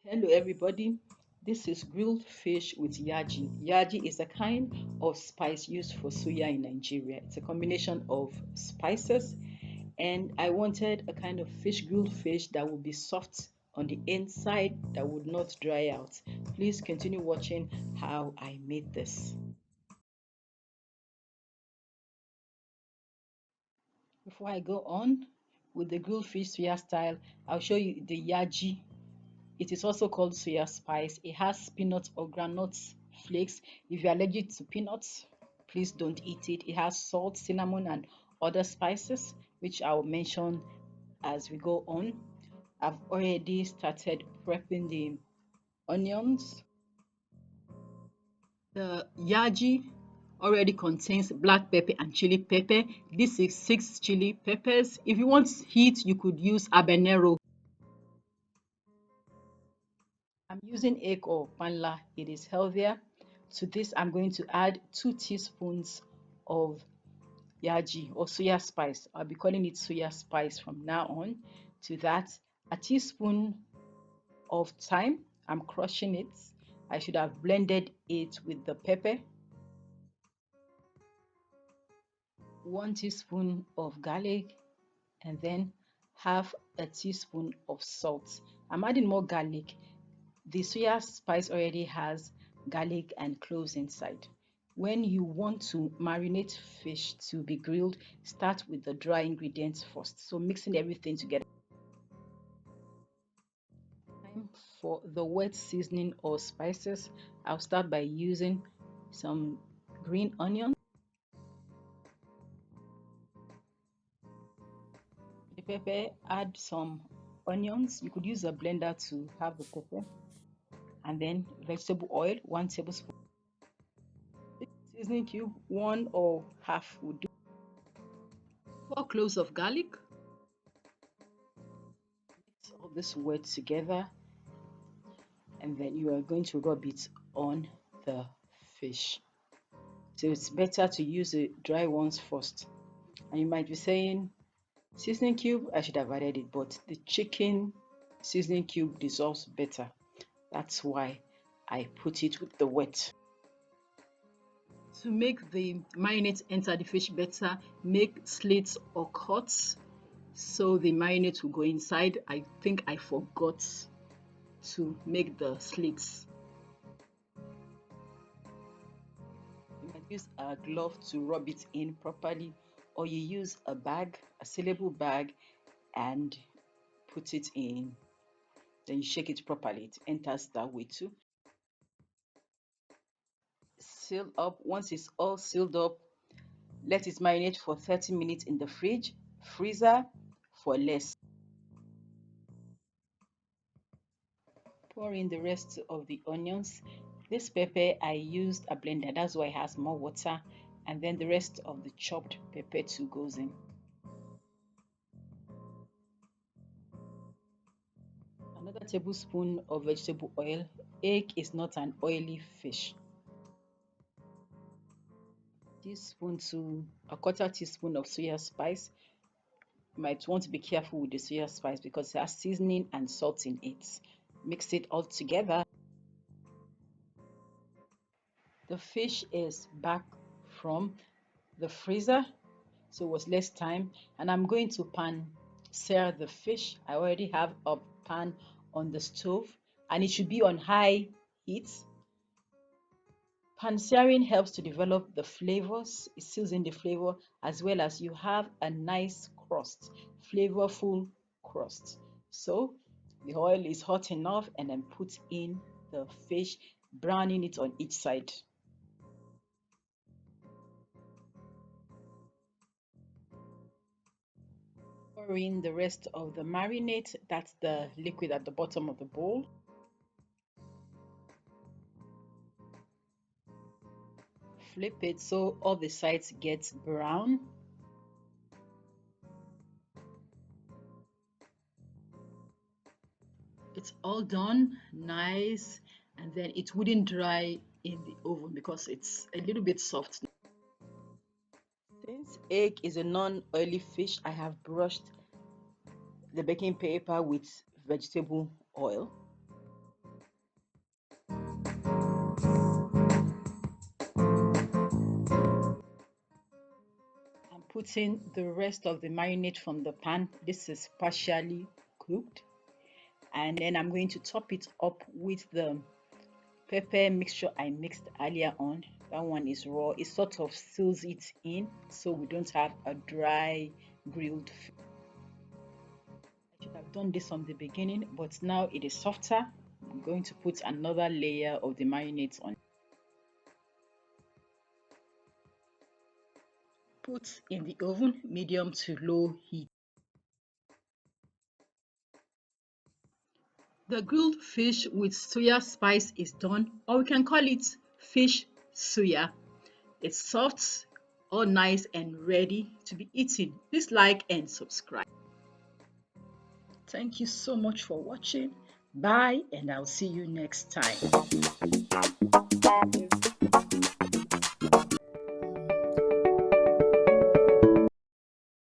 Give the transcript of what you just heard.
Hello everybody, this is grilled fish with yaji. Yaji is a kind of spice used for suya in Nigeria. It's a combination of spices, and I wanted a kind of grilled fish that would be soft on the inside, that would not dry out. Please continue watching how I made this. Before I go on with the grilled fish suya style, I'll show you the yaji. It is also called soya spice. It has peanut or groundnut flakes. If you're allergic to peanuts, please don't eat it. It has salt, cinnamon, and other spices, which I'll mention as we go on. I've already started prepping the onions. The yaji already contains black pepper and chili pepper. This is 6 chili peppers. If you want heat, you could use habanero. I'm using Hake or panla. It is healthier. To this, I'm going to add 2 teaspoons of yaji or soya spice. I'll be calling it soya spice from now on. To that, a teaspoon of thyme. I'm crushing it. I should have blended it with the pepper. 1 teaspoon of garlic, and then half a teaspoon of salt. I'm adding more garlic. The soya spice already has garlic and cloves inside. When you want to marinate fish to be grilled, start with the dry ingredients first. So mixing everything together. Time for the wet seasoning or spices. I'll start by using some green onion, the pepper, add some onions. You could use a blender to have the pepper, and then vegetable oil, 1 tablespoon. Seasoning cube, one or half would do. 4 cloves of garlic. Mix all this wet together, and then you are going to rub it on the fish. So it's better to use the dry ones first. And you might be saying, seasoning cube, I should have added it, but the chicken seasoning cube dissolves better. That's why I put it with the wet. To make the marinade enter the fish better, make slits or cuts so the marinade will go inside. I think I forgot to make the slits. You might use a glove to rub it in properly, or you use a bag, a sealable bag, and put it in. Then you shake it properly. It enters that way too. Seal up. Once it's all sealed up, let it marinate for 30 minutes in the freezer for less. Pour in the rest of the onions. This pepper, I used a blender, that's why it has more water. And then the rest of the chopped pepper too goes in. Another tablespoon of vegetable oil. Egg is not an oily fish. Teaspoon to a quarter teaspoon of soya spice. You might want to be careful with the soya spice because it has seasoning and salt in it. Mix it all together. The fish is back from the freezer, so it was less time, and I'm going to pan sear the fish. I already have a pan on the stove, and it should be on high heat. Pan searing helps to develop the flavors. It seals in the flavor, as well as you have a nice crust, flavorful crust. So the oil is hot enough, and then put in the fish, browning it on each side. Pour in the rest of the marinade, that's the liquid at the bottom of the bowl. Flip it so all the sides get brown. It's all done nice, and then it wouldn't dry in the oven because it's a little bit soft. Since egg is a non-oily fish, I have brushed the baking paper with vegetable oil. putting the rest of the marinade from the pan. This is partially cooked. And then I'm going to top it up with the pepper mixture I mixed earlier on. That one is raw. It sort of seals it in so we don't have a dry grilled fish. I should have done this from the beginning, but now it is softer. I'm going to put another layer of the marinades on. Put in the oven, medium to low heat. The grilled fish with soya spice is done, or we can call it fish suya. It's soft, all nice and ready to be eaten. Please like and subscribe. Thank you so much for watching. Bye, and I'll see you next time.